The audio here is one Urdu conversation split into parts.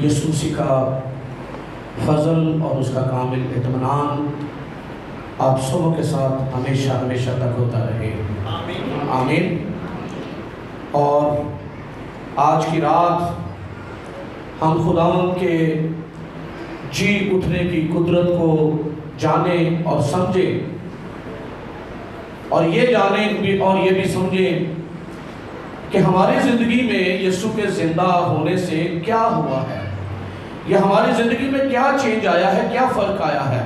یسوع کا فضل اور اس کا کامل اطمینان آپ سبوں کے ساتھ ہمیشہ ہمیشہ تک ہوتا رہے، آمین۔ اور آج کی رات ہم خداوند کے جی اٹھنے کی قدرت کو جانیں اور سمجھیں، اور یہ جانیں بھی اور یہ بھی سمجھیں کہ ہماری زندگی میں یسوع کے زندہ ہونے سے کیا ہوا ہے، یا ہماری زندگی میں کیا چینج آیا ہے، کیا فرق آیا ہے۔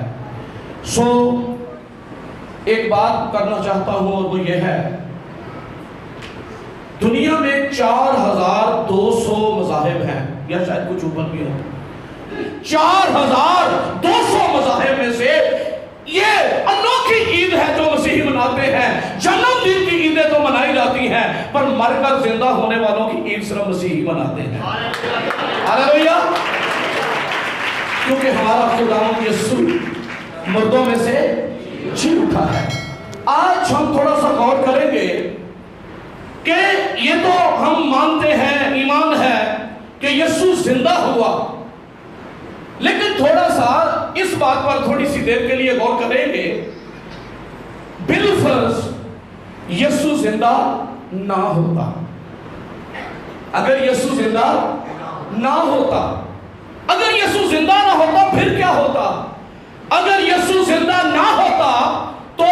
ایک بات کرنا چاہتا ہوں، اور وہ یہ ہے، دنیا میں 4200 مذاہب ہیں، یا شاید کچھ اوپر بھی ہو۔ 4200 مذاہب میں سے یہ انوکھی عید ہے جو مسیحی مناتے ہیں۔ جنم دن کی عیدیں تو منائی جاتی ہیں، پر مر کر زندہ ہونے والوں کی عید صرف مسیحی مناتے ہیں۔ ہاللیلویا! کیونکہ ہمارا خداوند یسوع مردوں میں سے جی اٹھا ہے۔ آج ہم تھوڑا سا غور کریں گے کہ یہ تو ہم مانتے ہیں، ایمان ہے کہ یسوع زندہ ہوا، لیکن تھوڑا سا اس بات پر تھوڑی سی دیر کے لیے غور کریں گے، بالفرض یسوع زندہ نہ ہوتا، اگر یسوع زندہ نہ ہوتا، اگر یسوع زندہ نہ ہوتا پھر کیا ہوتا؟ اگر یسوع زندہ نہ ہوتا تو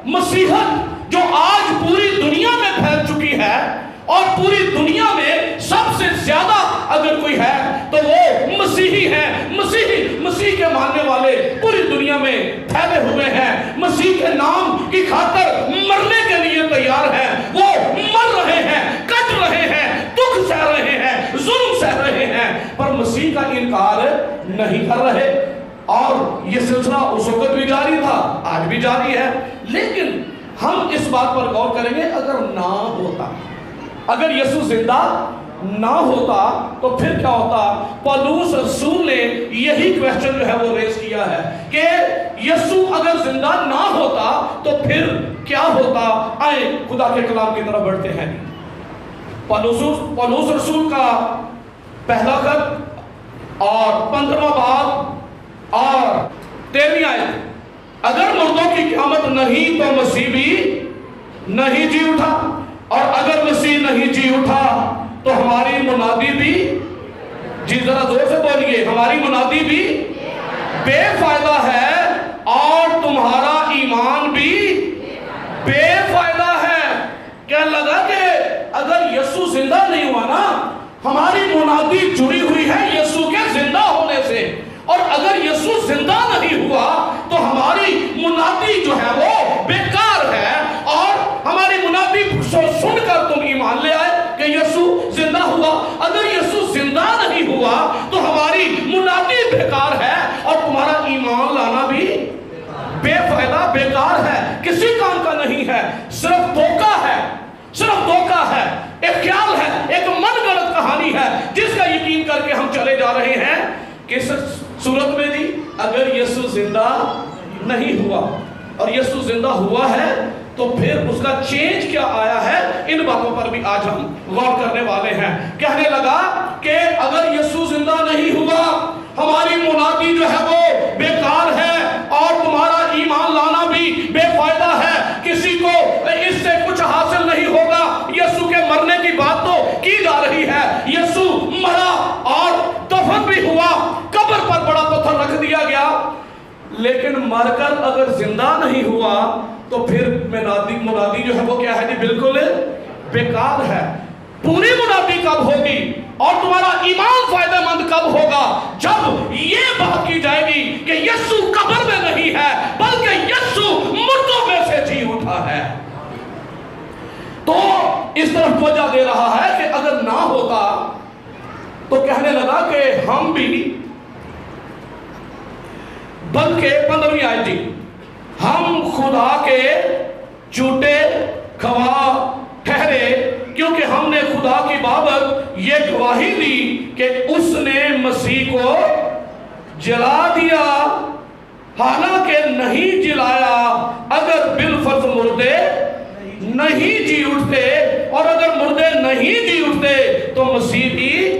مسیحت جو آج پوری دنیا میں پھیل چکی ہے، اور پوری دنیا میں سب سے زیادہ اگر کوئی ہے تو وہ مسیحی ہیں۔ مسیح کے ماننے والے پوری دنیا میں پھیلے ہوئے ہیں، مسیح کے نام کی خاطر مرنے کے لیے تیار ہیں، وہ مر رہے ہیں، کٹ رہے ہیں، دکھ سہ رہے ہیں، ظلم سہ رہے ہیں، پر مسیح کا انکار نہیں کر رہے۔ اور یہ سلسلہ اس وقت بھی جاری تھا، آج بھی جاری ہے، لیکن ہم اس بات پر غور کریں گے، اگر نہ ہوتا، اگر یسوع زندہ نہ ہوتا تو پھر کیا ہوتا؟ پولس رسول نے یہی کویسچن جو ہے وہ ریز کیا ہے کہ یسوع اگر زندہ نہ ہوتا تو پھر کیا ہوتا؟ آئیں خدا کے کلام کی طرف بڑھتے ہیں۔ پولس رسول کا پہلا خط اور 15واں باب اور 13ویں آیت، اگر مردوں کی قیامت نہیں تو مسیح بھی نہیں جی اٹھا، اور اگر مسیح نہیں جی اٹھا تو ہماری منادی بھی، جی ذرا زور سے بولیے، ہماری منادی بھی بے فائدہ ہے، اور تمہارا ایمان بھی بے فائدہ ہے۔ کیا لگا کہ اگر یسوع زندہ نہیں ہوا نا، ہماری منادی جڑی ہوئی ہے یسوع کے زندہ ہونے سے، اور اگر یسوع زندہ نہیں ہوا تو ہماری منادی جو ہے وہ بیکار ہے، اور ہماری منادی سن کر تم ایمان لے آئے کہ یسوع زندہ ہوا۔ اگر یسوع زندہ نہیں ہوا تو ہماری منادی بیکار ہے، اور تمہارا ایمان لانا بھی بے فائدہ، بیکار ہے، کسی کام کا نہیں ہے، صرف دھوکہ ہے، صرف دھوکہ ہے، ایک خیال ہے، ایک من گڑت کہانی ہے جس کا یقین کر کے ہم چلے جا رہے ہیں۔ کس صورت میں دی؟ اگر یسوع زندہ نہیں ہوا، اور یسوع زندہ ہوا ہے تو پھر اس کا چینج کیا آیا ہے، ان باتوں پر بھی آج ہم غور کرنے والے ہیں۔ کہنے لگا کہ اگر یسوع زندہ نہیں ہوا، ہماری منادی جو ہے وہ بیکار ہے، اور تمہارا ایمان لانا بھی بے فائدہ ہے، کسی کو اس سے کچھ حاصل نہیں ہوگا۔ یسوع کے مرنے کی بات تو کی جا رہی ہے، یسوع مرا اور دفن بھی ہوا، قبر پر بڑا پتھر رکھ دیا گیا، لیکن مر کر اگر زندہ نہیں ہوا تو پھر منادی جو ہے وہ کیا ہے؟ بالکل بیکار ہے۔ پوری منادی کب ہوگی اور تمہارا ایمان فائدہ مند کب ہوگا؟ جب یہ بات کی جائے گی کہ یسوع قبر میں نہیں ہے بلکہ یسوع مردوں میں سے جی اٹھا ہے۔ تو اس طرف وجہ دے رہا ہے کہ اگر نہ ہوتا تو کہنے لگا کہ ہم بھی، بلکہ 15ویں آیت دی، ہم خدا کے جھوٹے گواہ ٹھہرے، کیونکہ ہم نے خدا کی بابت یہ گواہی دی کہ اس نے مسیح کو جلا دیا، حالانکہ نہیں جلایا۔ اگر بالفرض مردے نہیں جی اٹھتے، اور اگر مردے نہیں جی اٹھتے تو مسیح بھی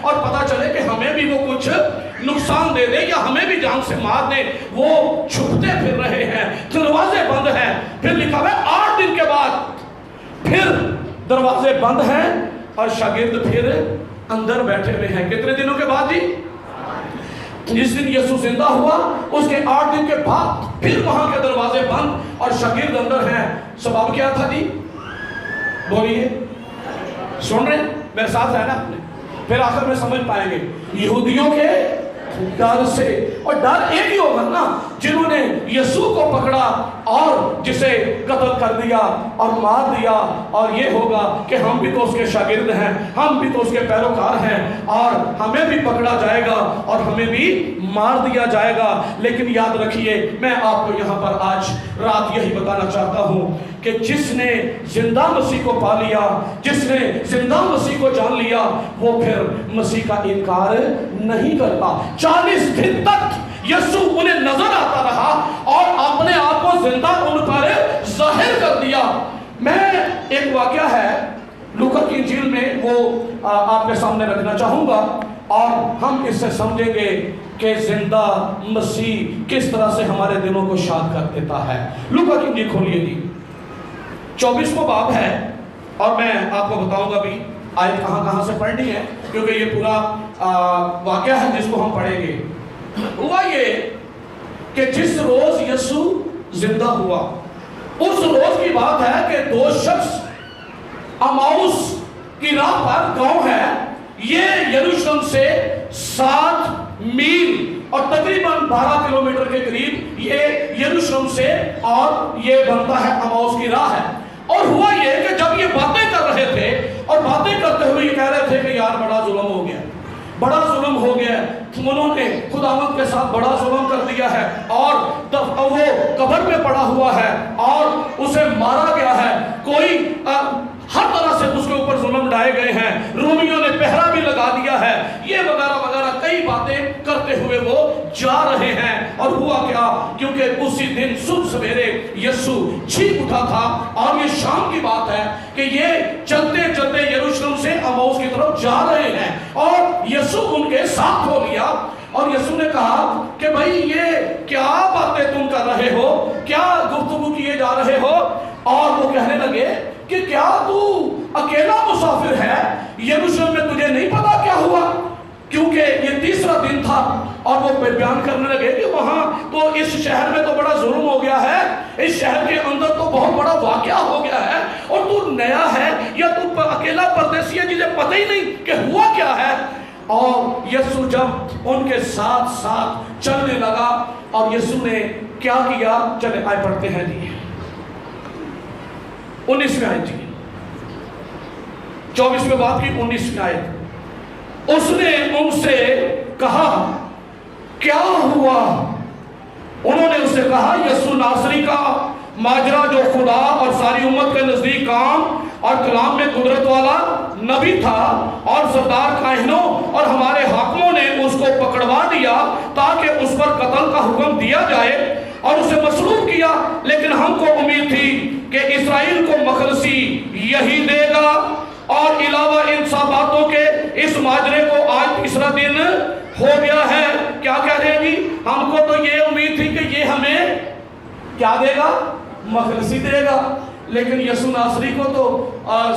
اور پتہ چلے کہ ہمیں بھی وہ کچھ نقصان دے دے یا ہمیں بھی جان سے مار دے، وہ چھپتے پھر رہے ہیں، دروازے بند ہیں۔ پھر لکھا ہے 8 دن کے بعد پھر دروازے بند ہیں اور شاگرد پھر اندر بیٹھے ہوئے ہیں۔ کتنے دنوں کے بعد جی؟ جس دن یسوع زندہ ہوا اس کے 8 دن کے بعد پھر وہاں کے دروازے بند اور شاگرد اندر ہیں۔ سبب کیا تھا جی؟ بولیے، سن رہے ہیں میرے ساتھ ہے نا؟ پھر آخر میں سمجھ پائیں گے۔ یہودیوں کے ڈر سے، اور ڈر ایک ہی ہوگا نا، جنہوں نے یسوع کو پکڑا اور جسے قتل کر دیا اور مار دیا، اور یہ ہوگا کہ ہم بھی تو اس کے شاگرد ہیں، ہم بھی تو اس کے پیروکار ہیں اور ہمیں بھی پکڑا جائے گا اور ہمیں بھی مار دیا جائے گا۔ لیکن یاد رکھیے، میں آپ کو یہاں پر آج رات یہی بتانا چاہتا ہوں کہ جس نے زندہ مسیح کو پا لیا، جس نے زندہ مسیح کو جان لیا، وہ پھر مسیح کا انکار نہیں کرتا۔ 40 دن تک یسوع انہیں نظر آتا رہا اور اپنے آپ کو زندہ ان پر ظاہر کر دیا۔ میں ایک واقعہ ہے لوکا کی انجیل میں، وہ آپ کے سامنے رکھنا چاہوں گا اور ہم اس سے سمجھیں گے کہ زندہ مسیح کس طرح سے ہمارے دلوں کو شاد کر دیتا ہے۔ لوکا کی انجیل کھولیے جی، 24واں باب ہے، اور میں آپ کو بتاؤں گا بھی آیت کہاں کہاں سے پڑھنی ہے، کیونکہ یہ پورا واقعہ ہے جس کو ہم پڑھیں گے۔ ہوا یہ کہ جس روز یسوع زندہ ہوا اس روز کی بات ہے کہ 2 شخص اماؤس کی راہ پر، گاؤں ہے یہ یروشلم سے 7 میل اور تقریباً 12 کلومیٹر کے قریب یہ یروشلم سے، اور یہ بنتا ہے اماؤس کی راہ ہے۔ اور ہوا یہ کہ جب یہ باتیں کر رہے تھے اور باتیں کرتے ہوئے یہ کہہ رہے تھے کہ یار بڑا ظلم ہو گیا، بڑا ظلم ہو گیا، انہوں نے خداوند کے ساتھ بڑا ظلم کر دیا ہے، اور وہ قبر میں پڑا ہوا ہے اور اسے مارا گیا ہے، کوئی ہر طرح سے اس کے اوپر ظلم ڈائے گئے ہیں، رومیوں نے پہرا بھی لگا دیا ہے، یہ وغیرہ وغیرہ کئی باتیں کرتے ہوئے وہ جا رہے ہیں۔ اور ہوا کیا، کیونکہ اسی دن صبح سویرے یسوع چیخ اٹھا تھا، اور یہ شام کی بات ہے کہ یہ چلتے چلتے یروشلم سے اماؤس کی طرف جا رہے ہیں، اور یسوع ان کے ساتھ ہو گیا۔ اور یسوع نے کہا کہ بھائی یہ کیا باتیں تم کر رہے ہو، کیا گفتگو کیے جا رہے ہو؟ اور وہ کہنے لگے کہ کیا تو اکیلا مسافر ہے، یروشلم میں تجھے نہیں پتا کیا ہوا؟ کیونکہ یہ 3را دن تھا، اور وہ بیان کرنے لگے کہ وہاں تو اس شہر میں تو بڑا ظلم ہو گیا ہے، اس شہر کے اندر تو بہت بڑا واقعہ ہو گیا ہے، اور تو نیا ہے یا تو اکیلا پردیسی ہے جسے پتہ ہی نہیں کہ ہوا کیا ہے۔ اور یسوع جب ان کے ساتھ ساتھ چلنے لگا، اور یسوع نے کیا کیا، چلے آئے پڑھتے ہیں جی 19ویں آیت جی، 24ویں باب کی 19ویں آیت۔ اس نے ان سے کہا کیا ہوا؟ انہوں نے اس سے کہا یسوع ناصری کا ماجرا، جو خدا اور ساری امت کے نزدیک کام اور کلام میں قدرت والا نبی تھا، اور سردار کاہنوں اور ہمارے حاکموں نے اس کو پکڑوا دیا تاکہ اس پر قتل کا حکم دیا جائے اور اسے مصلوب کیا، لیکن ہم کو امید تھی کہ اسرائیل کو مخلصی یہی دے گا، اور علاوہ ان سب باتوں کے اس ماجرے کو آج 3را دن ہو گیا ہے۔ کیا کہہ رہے ہیں جی؟ ہم کو تو یہ امید تھی کہ یہ ہمیں کیا دے گا؟ مخلصی دے گا، لیکن یسوع ناصری کو تو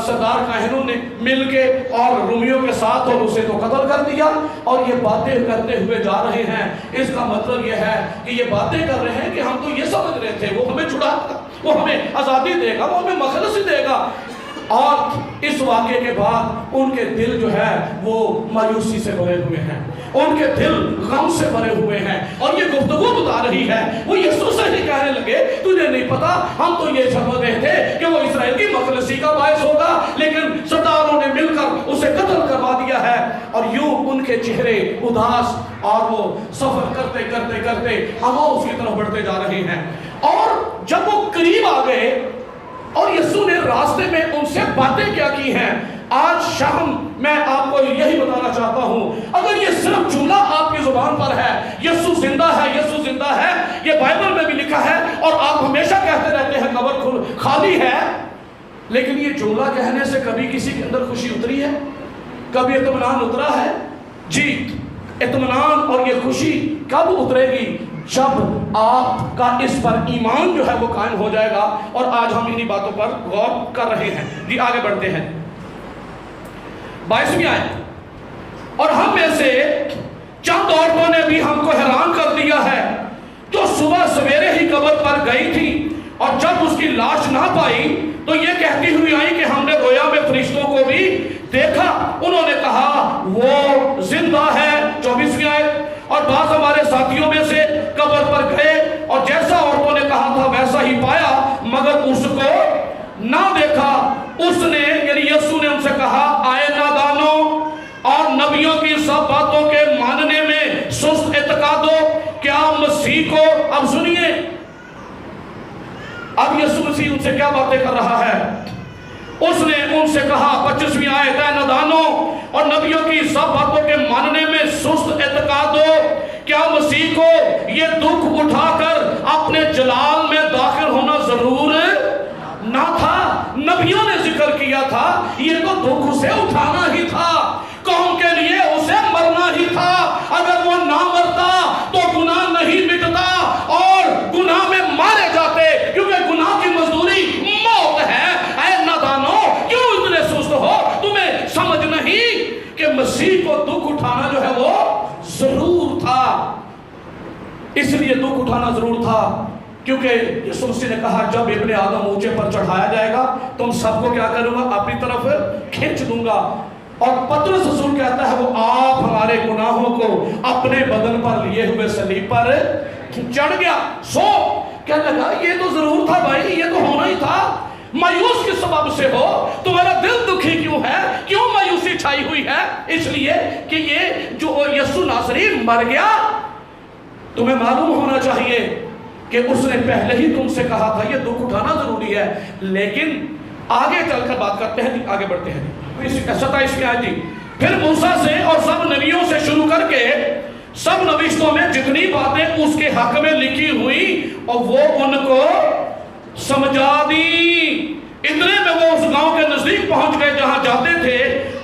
سردار کاہنوں نے مل کے اور رومیوں کے ساتھ اور اسے تو قتل کر دیا، اور یہ باتیں کرتے ہوئے جا رہے ہیں۔ اس کا مطلب یہ ہے کہ یہ باتیں کر رہے ہیں کہ ہم تو یہ سمجھ رہے تھے وہ ہمیں چھڑا گا، وہ ہمیں آزادی دے گا، وہ ہمیں مخلصی دے گا، اور اس واقعے کے بعد ان کے دل جو ہے وہ مایوسی سے بھرے ہوئے ہیں، ان کے دل غم سے بھرے ہوئے ہیں، اور یہ گفتگو بتا رہی ہے، وہ یسوع سے ہی کہنے لگے تجھے نہیں پتا، ہم تو یہ سمجھ رہے تھے کہ وہ اسرائیل کی مخلصی کا باعث ہوگا، لیکن سرداروں نے مل کر اسے قتل کروا دیا ہے۔ اور یوں ان کے چہرے اداس، اور وہ سفر کرتے کرتے کرتے اماؤس کی طرف بڑھتے جا رہے ہیں۔ اور جب وہ قریب آ گئے اور یسوع نے راستے میں ان سے باتیں کیا کی ہیں، آج شام میں آپ کو یہی بتانا چاہتا ہوں، اگر یہ صرف جملہ آپ کی زبان پر ہے یسوع زندہ ہے، یسوع زندہ ہے، یہ بائبل میں بھی لکھا ہے، اور آپ ہمیشہ کہتے رہتے ہیں قبر خالی ہے، لیکن یہ جملہ کہنے سے کبھی کسی کے اندر خوشی اتری ہے؟ کب اطمینان اترا ہے؟ جی اطمینان اور یہ خوشی کب اترے گی؟ جب آپ کا اس پر ایمان جو ہے وہ قائم ہو جائے گا. اور آج ہم انہی باتوں پر غور کر رہے ہیں. جی آگے بڑھتے ہیں. 22ویں آیت. اور ہم میں سے چند عورتوں نے بھی ہم کو حیران کر دیا ہے جو صبح سویرے ہی قبر پر گئی تھی اور جب اس کی لاش نہ پائی تو یہ کہتی ہوئی آئی کہ ہم نے رویا میں فرشتوں کو بھی دیکھا. انہوں نے کہا وہ زندہ ہے. 24ویں آیت. اور بعض ہمارے ساتھیوں میں سے قبر پر گئے اور جیسا عورتوں نے کہا تھا ویسا ہی پایا مگر اس کو نہ دیکھا. اس نے یعنی یسوع نے ان سے کہا آئے نادانوں اور نبیوں کی سب باتوں کے ماننے میں سست اعتقادوں کیا مسیح کو. اب سنیے اب یسوع مسیح ان سے کیا باتیں کر رہا ہے. اس نے ان سے کہا 25ویں آیت ہے نادانوں اور نبیوں کی سب باتوں کے ماننے میں سست اعتقاد ہو کیا مسیح کو یہ دکھ اٹھا کر اپنے جلال میں داخل ہونا ضرور نہ تھا. نبیوں نے ذکر کیا تھا یہ تو دکھ اسے اٹھانا ہی تھا. قوم کے لیے اسے مرنا ہی تھا. اگر وہ نہ مرتا تو گناہ نہیں مٹتا اور گناہ میں مارے جاتے کیونکہ گناہ کی مزدوری موت ہے. اے نادانو کیوں اتنے سست ہو؟ تمہیں سمجھ نہیں کہ مسیح کو دکھ اٹھانا جو ہے وہ ضرور تھا. اس لیے دکھ اٹھانا ضرور تھا کیونکہ یسوع مسیح نے کہا جب ابن آدم اونچے پر چڑھایا جائے گا تم سب کو کیا کروں گا اپنی طرف کھینچ دوں گا. اور پطرس رسول کہتا ہے وہ آپ ہمارے گناہوں کو اپنے بدن پر لیے ہوئے صلیب پر چڑھ گیا. سو کہنے لگا یہ تو ضرور تھا بھائی یہ تو ہونا ہی تھا. مایوس کس سبب سے ہو؟ تمہارا دل دکھی کیوں ہے؟ کیوں مایوسی چھائی ہوئی ہے؟ اس لیے کہ یہ جو یسوع ناصری مر گیا. تمہیں معلوم ہونا چاہیے کہ اس نے پہلے ہی تم سے کہا تھا یہ دکھ اٹھانا ضروری ہے. لیکن آگے چل کر بات کرتے ہیں. آگے بڑھتے ہیں. 27ویں آیت جی. پھر موسیٰ سے اور سب نبیوں سے شروع کر کے سب نوشتوں میں جتنی باتیں اس کے حق میں لکھی ہوئی اور وہ ان کو سمجھا دی. اتنے میں وہ اس گاؤں کے نزدیک پہنچ گئے جہاں جاتے تھے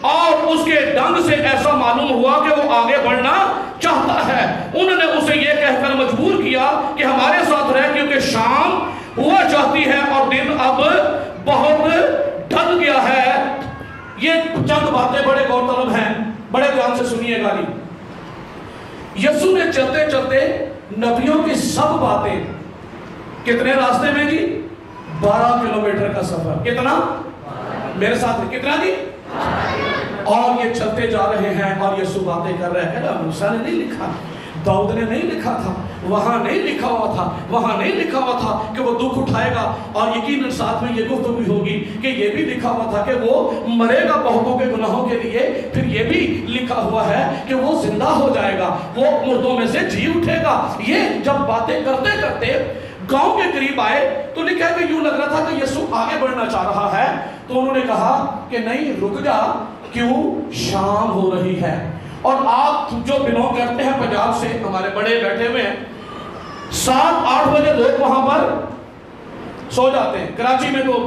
اور اس کے ڈنگ سے ایسا معلوم ہوا کہ وہ آگے بڑھنا چاہتا ہے. انہوں نے اسے یہ کہہ کر مجبور کیا کہ ہمارے ساتھ رہ کیونکہ شام ہوا چاہتی ہے اور دن اب بہت ڈھل گیا ہے. یہ چند باتیں بڑے غور طلب ہیں. بڑے دھیان سے سنیے گا. یسوع نے چلتے چلتے نبیوں کی سب باتیں کتنے راستے میں جی 12 کلومیٹر کا سفر. کتنا؟ میرے ساتھ کتنا جی؟ اور یہ چلتے جا رہے ہیں اور یسوع باتیں کر رہے ہیں. موسیٰ نے نہیں لکھا, داؤد نے نہیں لکھا تھا, وہاں نہیں لکھا ہوا تھا, وہاں نہیں لکھا ہوا تھا کہ وہ دکھ اٹھائے گا. اور یقیناً ساتھ میں یہ گفتگو بھی ہوگی کہ یہ بھی لکھا ہوا تھا کہ وہ مرے گا بہتوں کے گناہوں کے لیے. پھر یہ بھی لکھا ہوا ہے کہ وہ زندہ ہو جائے گا, وہ مردوں میں سے جی اٹھے گا. یہ جب باتیں کرتے کرتے گاؤں کے قریب آئے تو لکھا ہے کہ یوں لگ رہا تھا کہ یسوع آگے بڑھنا چاہ رہا ہے. تو انہوں نے کہا کہ نہیں رک جا, کیوں؟ شام ہو رہی ہے. اور آپ جو بلونگ کرتے ہیں پنجاب سے, ہمارے بڑے بیٹھے ہوئے ہیں, 7-8 بجے لوگ وہاں پر سو جاتے ہیں. کراچی میں تو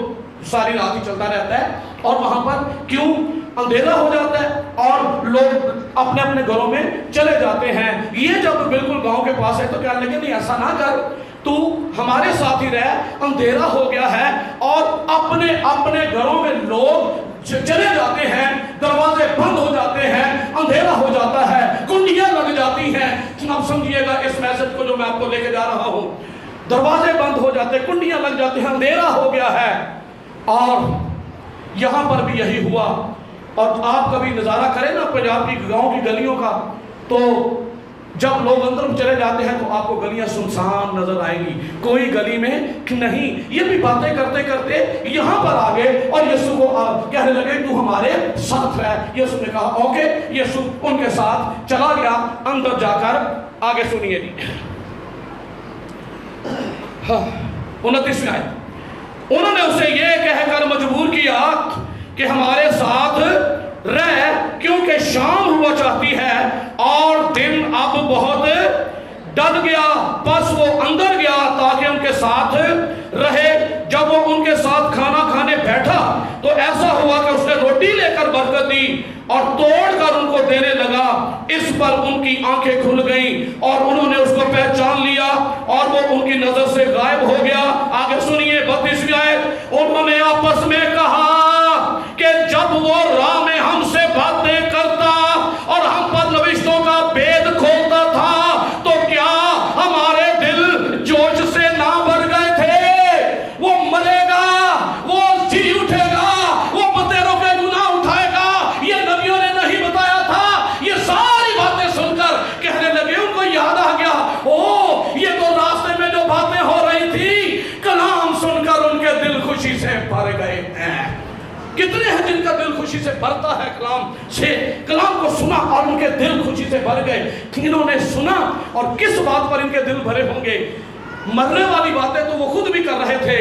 ساری رات ہی چلتا رہتا ہے اور وہاں پر کیوں اندھیرا ہو جاتا ہے اور لوگ اپنے اپنے گھروں میں چلے جاتے ہیں. یہ جب بالکل گاؤں کے پاس ہے تو کہنے لگے نہیں ایسا نہ کر, تو ہمارے ساتھ ہی رہ, اندھیرا ہو گیا ہے اور اپنے اپنے گھروں میں لوگ چلے جاتے ہیں, دروازے بند ہو جاتے ہیں, اندھیرا ہو جاتا ہے, کنڈیاں لگ جاتی ہیں. اب سمجھیے گا اس میسج کو جو میں آپ کو لے کے جا رہا ہوں. دروازے بند ہو جاتے ہیں, کنڈیاں لگ جاتی ہیں, اندھیرا ہو گیا ہے. اور یہاں پر بھی یہی ہوا. اور آپ کبھی نظارہ کریں نا پنجاب کی گاؤں کی گلیوں کا, تو جب لوگ اندر چلے جاتے ہیں تو آپ کو گلیاں سنسان نظر آئیں گی, کوئی گلی میں نہیں. یہ بھی باتیں کرتے کرتے یہاں پر آ گئے اور یسوع کو کہنے لگے تو ہمارے ساتھ رہ. یسوع نے کہا اوکے. یسوع ان کے ساتھ چلا گیا اندر جا کر. آگے سنیے جی 29ویں آیت. انہوں نے اسے یہ کہہ کر مجبور کیا کہ ہمارے ساتھ رہ کیونکہ شام ہوا چاہتی ہے اور دن اب بہت ڈل گیا. بس وہ اندر گیا تاکہ ان کے ساتھ رہے. جب وہ ان کے ساتھ کھانا کھانے بیٹھا تو ایسا ہوا کہ اس نے روٹی لے کر برکت دی اور توڑ کر ان کو دینے لگا۔ اس پر ان کی آنکھیں کھل گئیں اور انہوں نے اس کو پہچان لیا اور وہ ان کی نظر سے غائب ہو گیا۔ آگے سنیے 32ویں آیت، انہوں نے آپس میں کہا کہ جب وہ راہ میں ہم سے باتیں کرتا اور ہم پر نوشتوں کا بید کھولتا تھا تو کیا ہمارے دل جوش سے نہ بھر گئے تھے؟ وہ مرے گا، وہ جی اٹھے گا، وہ متیروں کے گناہ اٹھائے گا، یہ نبیوں نے نہیں بتایا تھا؟ یہ ساری باتیں سن کر کہنے لگے، ان کو یاد آ گیا، او یہ تو راستے میں جو باتیں ہو رہی تھی، کلام سن کر ان کے دل خوشی سے بھر گئے ہیں۔ کتنے ہیں جن کا دل خوشی سے بھرتا ہے کلام سے؟ کلام کو سنا اور ان کے دل خوشی سے بھر گئے۔ انہوں نے سنا اور کس بات پر ان کے دل بھرے ہوں گے؟ مرنے والی باتیں تو وہ خود بھی کر رہے تھے،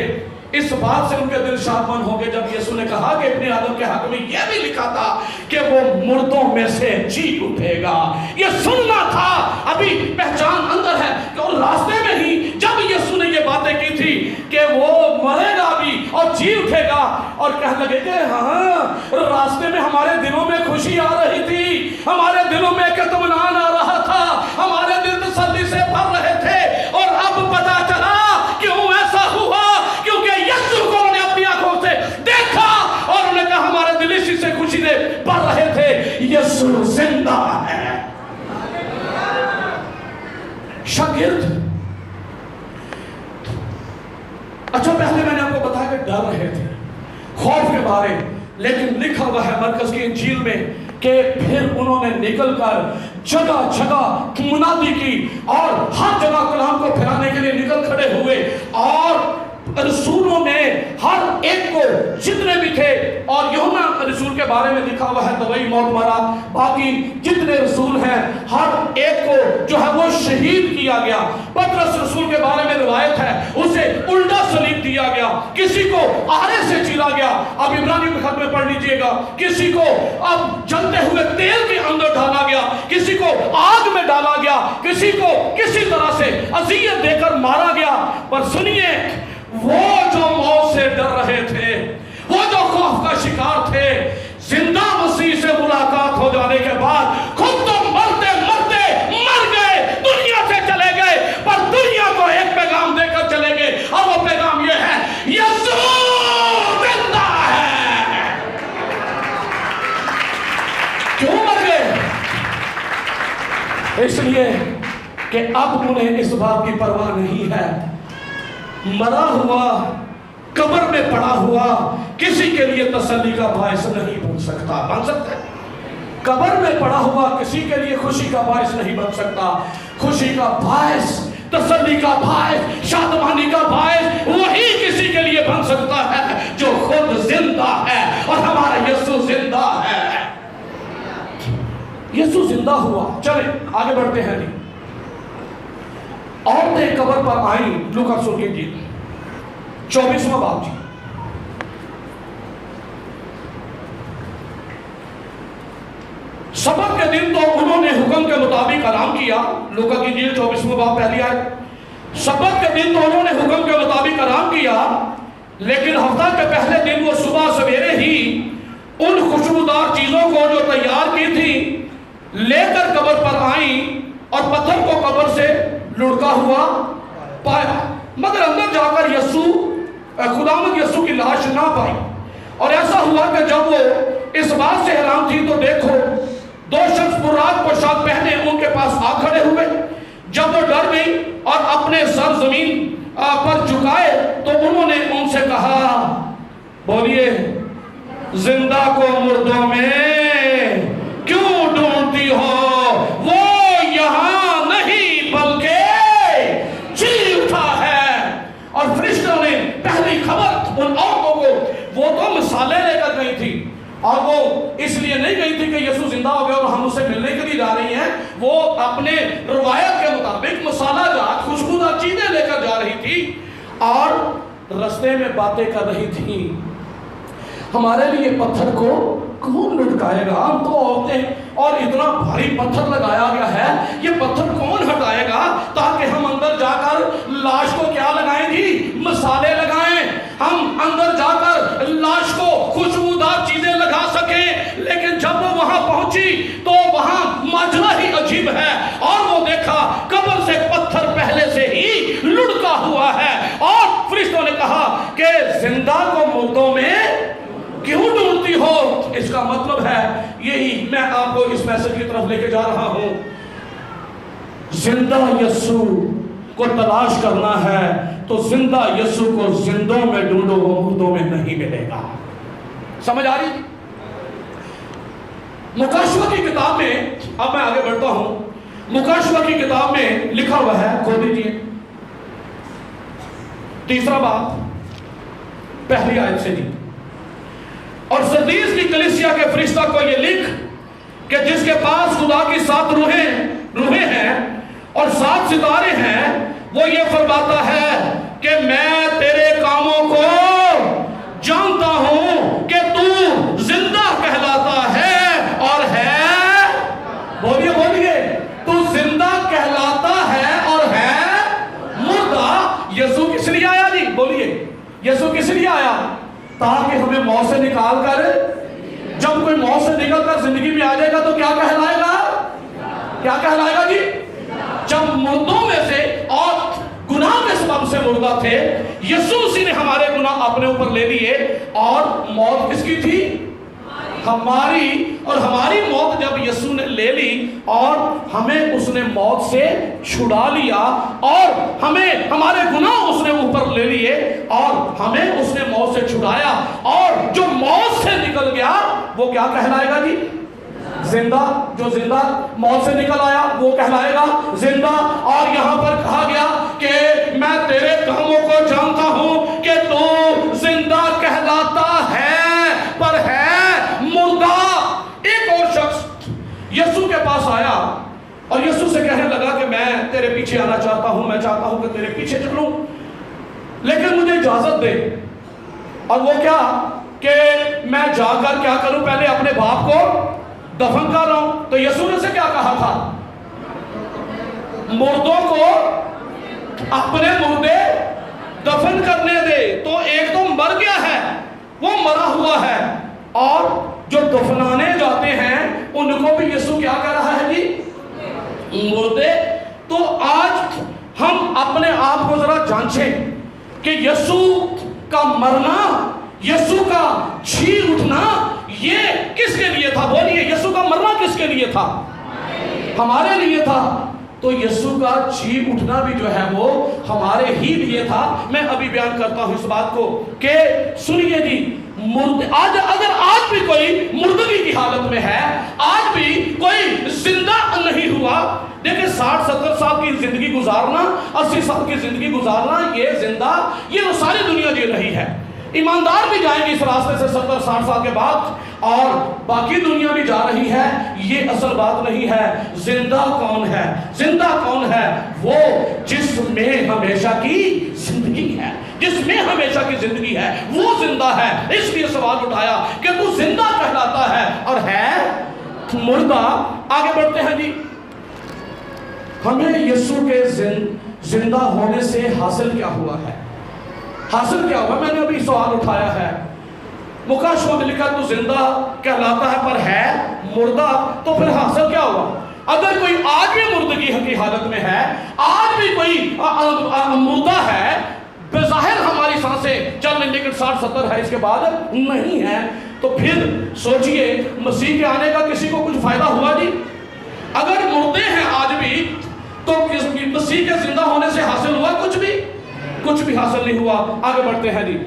اس بات سے ان کے دل شادمان ہو گئے جب یسوع نے کہا کہ ابن آدم کے حق میں یہ بھی لکھا تھا کہ وہ مردوں میں سے جی اٹھے گا۔ یہ سننا تھا، ابھی پہچان اندر ہے کہ اور راستے میں ہی جب یسوع نے یہ باتیں کی تھی کہ وہ مرے گا بھی اور جی اٹھے گا، اور کہنے لگے کہ ہاں راستے میں ہمارے دلوں میں خوشی آ رہی تھی، ہمارے دلوں میں ایک اطمینان آ رہا تھا، ہمارے دل تسلی سے بھر رہے تھے، اور اب پتا چلا کیوں ایسا ہوا، کیونکہ یسوع کو انہوں نے اپنی آنکھوں سے دیکھا اور انہوں نے کہا ہمارے دل اسی سے خوشی سے بھر رہے تھے، یسوع زندہ ہے۔ شاگرد، اچھا پہلے میں نے آپ کو بتایا کہ ڈر رہے تھے خوف کے بارے، لیکن لکھا ہوا ہے مرکز کی انجیل میں کہ پھر انہوں نے نکل کر جگہ جگہ منادی کی اور ہر جگہ کلام کو پھیلانے کے لیے نکل کھڑے ہوئے، اور رسولوں نے ہر ایک کو جتنے بھی تھے، اور یوحنا رسول کے بارے میں لکھا ہوا ہے طبعی موت مرا، باقی جتنے رسول ہیں ہر ایک کو جو ہے وہ شہید کیا گیا۔ پترس رسول کے بارے میں روایت ہے اسے الٹا صلیب دیا گیا، کسی کو آرے سے چیرا گیا، اب عبرانی کے خط میں پڑھ لیجئے گا، کسی کو اب جلتے ہوئے تیل کے اندر ڈالا گیا، کسی کو آگ میں ڈالا گیا، کسی کو کسی طرح سے اذیت دے کر مارا گیا۔ پر سنیے، وہ جو موت سے ڈر رہے تھے، وہ جو خوف کا شکار تھے، زندہ مسیح سے ملاقات ہو جانے کے بعد خود تو مرتے مرتے مر گئے، دنیا سے چلے گئے، پر دنیا کو ایک پیغام دے کر چلے گئے، اور وہ پیغام یہ ہے، یسوع زندہ ہے۔ کیوں مر گئے؟ اس لیے کہ اب انہیں اس بات کی پرواہ نہیں ہے، مرا ہوا قبر میں پڑا ہوا کسی کے لیے تسلی کا باعث نہیں بن سکتا۔ بن سکتا ہے؟ قبر میں پڑا ہوا کسی کے لیے خوشی کا باعث نہیں بن سکتا۔ خوشی کا باعث، تسلی کا باعث، شادمانی کا باعث وہی کسی کے لیے بن سکتا ہے جو خود زندہ ہے، اور ہمارا یسوع زندہ ہے۔ یسوع زندہ ہوا۔ چلیں آگے بڑھتے ہیں۔ عورتیں قبر پر آئیں، لوکا رسول کی انجیل 24واں باب جی۔ سبت کے دن تو انہوں نے حکم کے مطابق آرام کیا، لوکا کی انجیل 24واں باب پہلی آیت۔ سبت کے دن تو انہوں نے حکم کے مطابق آرام کیا، لیکن ہفتہ کے پہلے دن وہ صبح سویرے ہی ان خوشبودار چیزوں کو جو تیار کی تھی لے کر قبر پر آئیں، اور پتھر کو قبر سے لڑکا ہوا پایا، مگر اندر جا کر یسوع خداوند یسوع کی لاش نہ پائی۔ اور ایسا ہوا کہ جب وہ اس بات سے حیران تھی تو دیکھو دو شخص براق پوشاک پہنے ان کے پاس آ کھڑے ہوئے۔ جب وہ ڈر گئی اور اپنے سر زمین پر جھکائے تو انہوں نے ان سے کہا، بولیے، زندہ کو مردوں میں کیوں ڈھونڈتی ہو؟ وہ یہاں نہیں بلکہ جی اٹھا ہے۔ اور فرشتوں نے پہلی خبر ان عورتوں کو، وہ تو مثالیں لے کر گئی تھی، اور وہ اس لیے نہیں گئی تھی کہ یسوع زندہ ہو گیا اور ہم اسے ملنے کے لیے جا رہی ہیں، وہ اپنے روایت کے مطابق مسالہ جات، خوشبودار چیزیں لے کر جا رہی تھی، اور رستے میں باتیں کر رہی تھی، ہمارے لیے پتھر کو کون لٹکائے گا؟ ہم تو عورتیں، اور اتنا بھاری پتھر لگایا گیا ہے، یہ پتھر کون ہٹائے گا تاکہ ہم اندر جا کر لاش کو کیا لگائیں گی؟ مسالے لگائیں، ہم اندر جا کر لاش کو خوشبودار چیزیں لگا سکیں۔ لیکن جب وہ کا مطلب ہے یہی میں آپ کو اس میسج کی طرف لے کے جا رہا ہوں. زندہ یسوع کو تلاش کرنا ہے تو زندہ یسوع کو زندوں میں ڈھونڈو، وہ مردوں میں نہیں ملے گا. سمجھ آ رہی؟ مکاشفہ کی کتاب میں، اب میں آگے بڑھتا ہوں، مکاشفہ کی کتاب میں لکھا ہوا ہے، کھول دیجئے 3 باب پہلی آیت سے. اور سردیس کی کلیسیا کے فرشتہ کو یہ لکھ کہ جس کے پاس خدا کی 7 روحیں ہیں اور 7 ستارے ہیں، وہ یہ فرماتا ہے کہ میں تیرے کاموں کو جانتا ہوں کہ تو زندہ کہلاتا ہے اور ہے، بولیے بولیے، تو زندہ کہلاتا ہے اور ہے مردہ. یسوع کس لیے آیا جی؟ بولیے، یسوع کس لیے آیا؟ تاکہ ہمیں موت سے نکال کر، جب کوئی موت سے نکل کر زندگی میں آ جائے گا تو کیا کہلائے گا؟ کیا کہلائے گا جی؟ جب مردوں میں سے اور گناہ کے سبب سے مردہ تھے، یسوع اسی نے ہمارے گناہ اپنے اوپر لے لیے، اور موت کس کی تھی؟ ہماری. اور ہماری موت جب یسوع نے لے لی اور ہمیں اس نے موت سے چھڑا لیا، اور ہمیں ہمارے گناہ اس نے اوپر لے لیے اور ہمیں اس نے موت سے چھڑایا، اور جو موت سے نکل گیا وہ کیا کہلائے گا جی؟ زندہ. جو زندہ موت سے نکل آیا وہ کہلائے گا زندہ. اور یہاں پر کہا گیا کہ میں تیرے کاموں کو جانتا ہوں کہ تو زندہ کہلاتا ہے پر ہے مردہ. ایک اور شخص یسوع کے پاس آیا اور یسوع سے کہنے لگا کہ میں تیرے پیچھے آنا چاہتا ہوں، میں چاہتا ہوں کہ تیرے پیچھے چلوں، لیکن مجھے اجازت دے. اور وہ کیا کہ میں جا کر کیا کروں؟ پہلے اپنے باپ کو دفن کر رہا ہوں. تو یسوع نے سے کیا کہا تھا؟ مردوں کو اپنے مردے دفن کرنے دے. تو ایک تو مر گیا ہے، وہ مرا ہوا ہے، اور جو دفنانے جاتے ہیں ان کو بھی یسوع کیا کہہ رہا ہے جی؟ مردے. تو آج ہم اپنے آپ کو ذرا جانچیں کہ یسوع کا مرنا، یسوع کا جی اٹھنا یہ کس کے لیے تھا؟ بولیے، یسوع کا مرنا کس کے لیے تھا؟ ہمارے لیے تھا. تو یسوع کا جی اٹھنا بھی جو ہے وہ ہمارے ہی لیے تھا. میں ابھی بیان کرتا ہوں اس بات کو کہ سنیے جی، اگر آج بھی کوئی مردگی کی حالت میں ہے، آج بھی کوئی زندہ نہیں ہوا. دیکھیں 60-70 سال کی زندگی گزارنا، 80 سال کی زندگی گزارنا، یہ زندہ، یہ تو ساری دنیا جی رہی ہے. ایماندار بھی جائیں گے اس راستے سے 70-60 سال کے بعد، اور باقی دنیا بھی جا رہی ہے. یہ اصل بات نہیں ہے. زندہ کون ہے؟ زندہ کون ہے؟ وہ جس میں ہمیشہ کی زندگی ہے، جس میں ہمیشہ کی زندگی ہے، وہ زندہ ہے. اس لیے سوال اٹھایا کہ تو زندہ کہلاتا ہے اور ہے مردہ. آگے بڑھتے ہیں جی. ہمیں یسوع کے زندہ ہونے سے حاصل کیا ہوا ہے؟ حاصل کیا ہوا؟ میں نے ابھی سوال اٹھایا ہے. مکاشفہ میں لکھا تو زندہ کہلاتا ہے پر ہے مردہ. تو پھر حاصل کیا ہوا؟ اگر کوئی آج بھی مردگی کی حالت میں ہے، آج بھی کوئی مردہ ہے، بظاہر ہماری سانسیں چل رہی لیکن 60-70 ہے، اس کے بعد نہیں ہے، تو پھر سوچئے مسیح کے آنے کا کسی کو کچھ فائدہ ہوا جی؟ اگر مردے ہیں آج بھی تو مسیح کے زندہ ہونے سے حاصل ہوا کچھ بھی؟ کچھ بھی حاصل نہیں ہوا. آگے بڑھتے ہیں جی.